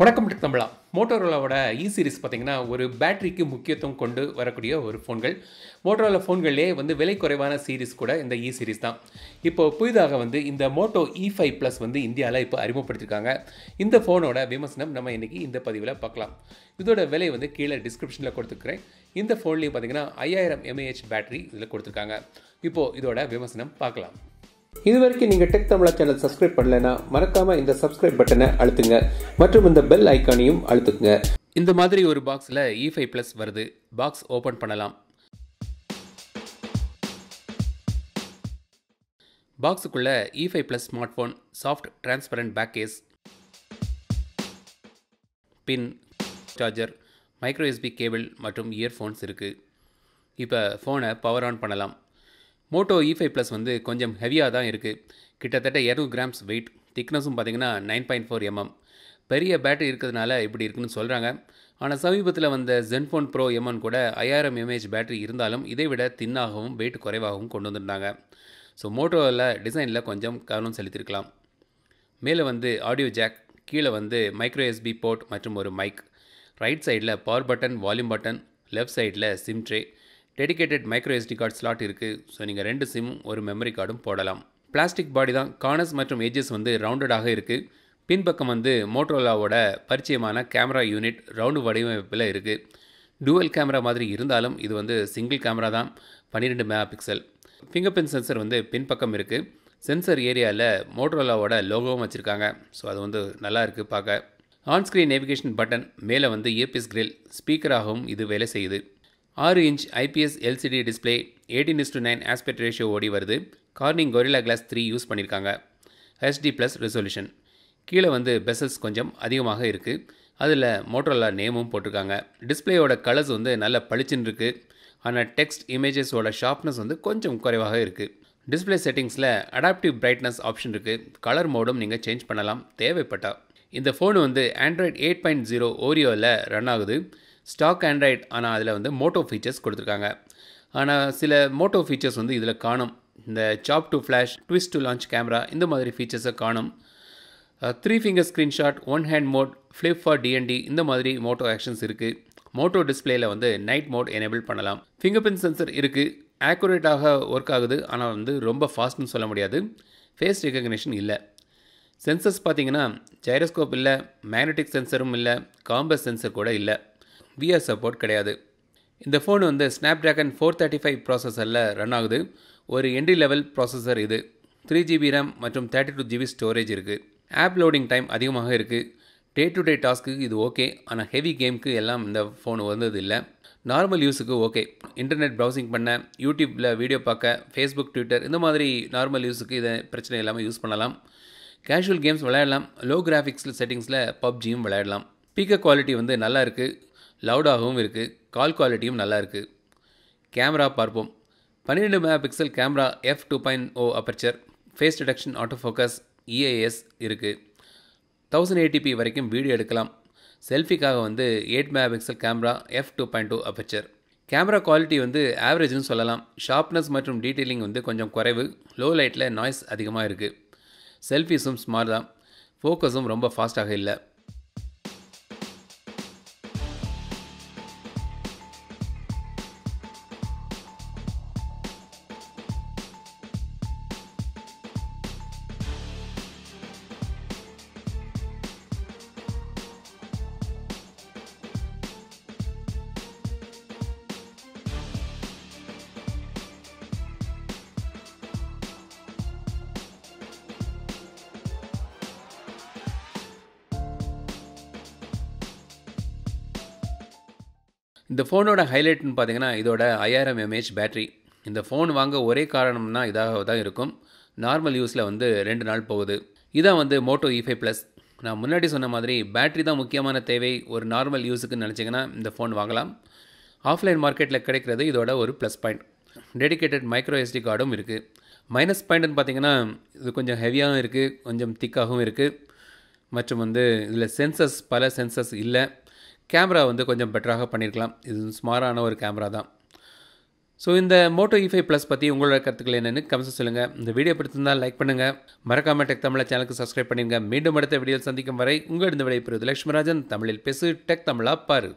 வணக்கம் தமிழா. மோட்டோரோலாவோட இ சீரிஸ் பார்த்தீங்கன்னா ஒரு பேட்டரிக்கு முக்கியத்துவம் கொண்டு வரக்கூடிய ஒரு ஃபோன்கள். மோட்டோரோலா ஃபோன்களே விலை குறைவான சீரிஸ் கூட இந்த இ சீரிஸ் தான். இப்போது புதிதாக இந்த மோட்டோ E5 Plus இந்தியாவில் இப்போ அறிமுகப்படுத்தியிருக்காங்க. இந்த ஃபோனோட விமர்சனம் நம்ம இன்றைக்கி இந்த பதிவில் பார்க்கலாம். இதோட விலை கீழே டிஸ்கிரிப்ஷனில் கொடுத்துருக்குறேன். இந்த ஃபோன்லேயும் பார்த்தீங்கன்னா 5000 mAh பேட்டரி இதில் கொடுத்துருக்காங்க. இப்போது இதோட விமர்சனம் பார்க்கலாம். இதுவரைக்கும் நீங்கள் டெக் தமிழா சேனல் சப்ஸ்கிரைப் பண்ணலைன்னா மறக்காமல் இந்த சப்ஸ்கிரைப் பட்டனை அழுத்துங்க மற்றும் இந்த பெல் ஐக்கானையும் அழுத்துங்க. இந்த மாதிரி ஒரு பாக்ஸில் E5 Plus வருது. பாக்ஸ் ஓப்பன் பண்ணலாம். பாக்ஸுக்குள்ளே E5 Plus smart phone, soft transparent back case, pin, charger, micro USB cable மற்றும் இயர்ஃபோன்ஸ் இருக்குது. இப்போ ஃபோனை பவர் ஆன் பண்ணலாம். மோட்டோ E5 Plus கொஞ்சம் ஹெவியாக தான் இருக்குது. கிட்டத்தட்ட 200 கிராம்ஸ் வெயிட். திக்னஸும் பார்த்திங்கன்னா 9.4 mm. பெரிய பேட்டரி இருக்கிறதுனால இப்படி இருக்குன்னு சொல்கிறாங்க. ஆனால் சமீபத்தில் வந்த ZenFone Pro M1 கூட 5000 mAh பேட்டரி இருந்தாலும் இதை விட தின்னாகவும் வெயிட் குறைவாகவும் கொண்டு வந்திருந்தாங்க. ஸோ மோட்டோவில் டிசைனில் கொஞ்சம் கவனம் செலுத்தியிருக்கலாம். மேலே ஆடியோ ஜாக், கீழே மைக்ரோ USB போர்ட் மற்றும் ஒரு மைக், ரைட் சைடில் power button, volume button, left சைடில் SIM tray, dedicated micro SD card slot இருக்குது. ஸோ நீங்கள் 2 சிம் ஒரு மெமரி கார்டும் போடலாம். பிளாஸ்டிக் பாடி தான். கார்னர்ஸ் மற்றும் எட்ஜஸ் ரவுண்டடாக இருக்குது. பின்பக்கம் மோட்டோரோலாவோட பரிச்சயமான கேமரா யூனிட் ரவுண்டு வடிவமைப்பில் இருக்குது. டூவல் கேமரா மாதிரி இருந்தாலும் இது சிங்கிள் கேமரா தான். 12 மெகாபிக்சல். ஃபிங்கர் பிரிண்ட் சென்சர் பின்பக்கம் இருக்குது. சென்சர் ஏரியாவில் மோட்டோரோலாவோட லோகோவும் வச்சுருக்காங்க. ஸோ அது நல்லா இருக்குது பார்க்க. ஆன்ஸ்க்ரீன் நேவிகேஷன் பட்டன், மேலே இயர்பீஸ் கிரில், ஸ்பீக்கராகவும் இது வேலை செய்யுது. 6 inch IPS LCD display, 18:9 aspect ratio ஓடி வருது. கார்னிங் Gorilla Glass 3 யூஸ் பண்ணியிருக்காங்க. HD+ resolution. கீழே பெசல்ஸ் கொஞ்சம் அதிகமாக இருக்குது. அதில் மோட்டோரோலா நேமும் போட்டிருக்காங்க. டிஸ்பிளேயோட கலர்ஸ் நல்ல பளிச்சுன்னு இருக்குது. ஆனால் டெக்ஸ்ட் இமேஜஸோட ஷார்ப்னஸ் கொஞ்சம் குறைவாக இருக்குது. டிஸ்பிளே செட்டிங்ஸில் அடாப்டிவ் பிரைட்னஸ் ஆப்ஷன் இருக்குது. கலர் மோடும் நீங்கள் சேஞ்ச் பண்ணலாம் தேவைப்பட்டால். இந்த ஃபோனு Android 8.0 ஓரியோவில் ரன் ஆகுது. ஸ்டாக் ஆண்ட்ராய்ட், ஆனால் அதில் மோட்டோ ஃபீச்சர்ஸ் கொடுத்துருக்காங்க. ஆனால் சில மோட்டோ ஃபீச்சர்ஸ் இதில் காணும். இந்த chop to flash, twist to launch camera, இந்த மாதிரி ஃபீச்சர்ஸை காணும். 3 finger screenshot, 1 hand mode, flip for DND, இந்த மாதிரி மோட்டோ ஆக்ஷன்ஸ் இருக்குது. மோட்டோ டிஸ்பிளேயில் நைட் மோட் எனேபிள் பண்ணலாம். ஃபிங்கர் பிரிண்ட் சென்சர் இருக்குது. ஆக்குரேட்டாக ஒர்க் ஆகுது. ஆனால் ரொம்ப ஃபாஸ்ட்னு சொல்ல முடியாது. ஃபேஸ் ரெகக்னிஷன் இல்லை. சென்சர்ஸ் பார்த்தீங்கன்னா ஜைரோஸ்கோப் இல்லை, மேக்னெட்டிக் சென்சரும் இல்லை, காம்பஸ் சென்சர் கூட இல்லை. VR சப்போர்ட் கிடையாது. இந்த ஃபோன் ஸ்னாப்ட்ராகன் 435 ப்ராசஸரில் ரன் ஆகுது. ஒரு என்ட்ரி லெவல் ப்ராசஸர் இது. 3GB RAM மற்றும் 32GB ஸ்டோரேஜ் இருக்குது. ஆப் லோடிங் டைம் அதிகமாக இருக்குது. டே டு டே டாஸ்க்கு இது ஓகே. ஆனால் ஹெவி கேமுக்கு எல்லாம் இந்த ஃபோன் இல்லை. நார்மல் யூஸுக்கு ஓகே. இன்டர்நெட் ப்ரௌசிங் பண்ண, யூடியூப்பில் வீடியோ பார்க்க, ஃபேஸ்புக், ட்விட்டர், இந்த மாதிரி நார்மல் யூஸுக்கு இதை பிரச்சனை இல்லாமல் யூஸ் பண்ணலாம். கேஷுவல் கேம்ஸ் விளையாடலாம். லோ கிராஃபிக்ஸில் செட்டிங்ஸில் PUBGயும் விளையாடலாம். ஸ்பீக்கர் குவாலிட்டி நல்லா இருக்குது. லவுடாகவும் இருக்குது. கால் குவாலிட்டியும் நல்லா இருக்குது. கேமரா பார்ப்போம். 12 megapixel camera, f2.0 aperture, face detection, auto focus, EIS இருக்குது. 1080p வரைக்கும் வீடியோ எடுக்கலாம். செல்ஃபிக்காக 8 megapixel camera, f2.2 aperture. Camera quality ஆவரேஜ்னு சொல்லலாம். ஷார்ப்னஸ் மற்றும் டீட்டெயிலிங் கொஞ்சம் குறைவு. லோ லைட்டில் நாய்ஸ் அதிகமாக இருக்குது. செல்ஃபிஸும் ஸ்மார்ட் தான். ஃபோக்கஸும் ரொம்ப ஃபாஸ்ட்டாக இல்லை. இந்த ஃபோனோட ஹைலைட்னு பார்த்தீங்கன்னா இதோட 5000 mAh பேட்டரி. இந்த ஃபோன் வாங்க ஒரே காரணம்னா இதாக தான் இருக்கும். நார்மல் யூஸில் 2 நாள் போகுது. இதான் மோட்டோ E5 Plus. நான் முன்னாடி சொன்ன மாதிரி பேட்டரி தான் முக்கியமான தேவை. ஒரு நார்மல் யூஸுக்கு நினச்சிங்கன்னா இந்த ஃபோன் வாங்கலாம். ஆஃப்லைன் மார்க்கெட்டில் கிடைக்கிறது இதோட ஒரு plus point. Dedicated micro SD கார்டும் இருக்குது. மைனஸ் பாயிண்ட்னு பார்த்தீங்கன்னா இது கொஞ்சம் ஹெவியாகவும் இருக்குது, கொஞ்சம் திக்காகவும் இருக்குது. மற்றும் இதில் பல சென்சர்ஸ் இல்லை. கேமரா கொஞ்சம் பெட்டராக பண்ணியிருக்கலாம். இது ஸ்மாரான ஒரு கேமரா தான். ஸோ இந்த மோட்டோ E5 ப்ளஸ் பற்றி உங்களோட கருத்துக்கள் என்னென்னு கமெண்ட்ஸ் சொல்லுங்கள். இந்த வீடியோ பிடிச்சிருந்தால் லைக் பண்ணுங்கள். மறக்காமல் டெக் தமிழ் சேனலுக்கு சப்ஸ்கிரைப் பண்ணிடுங்க. மீண்டும் அடுத்த வீடியோவில் சந்திக்கும் வரை உங்களிடம் விடைபெறுவது லட்சுமராஜன். தமிழில் பேசு, டெக் தமிழா பாரு.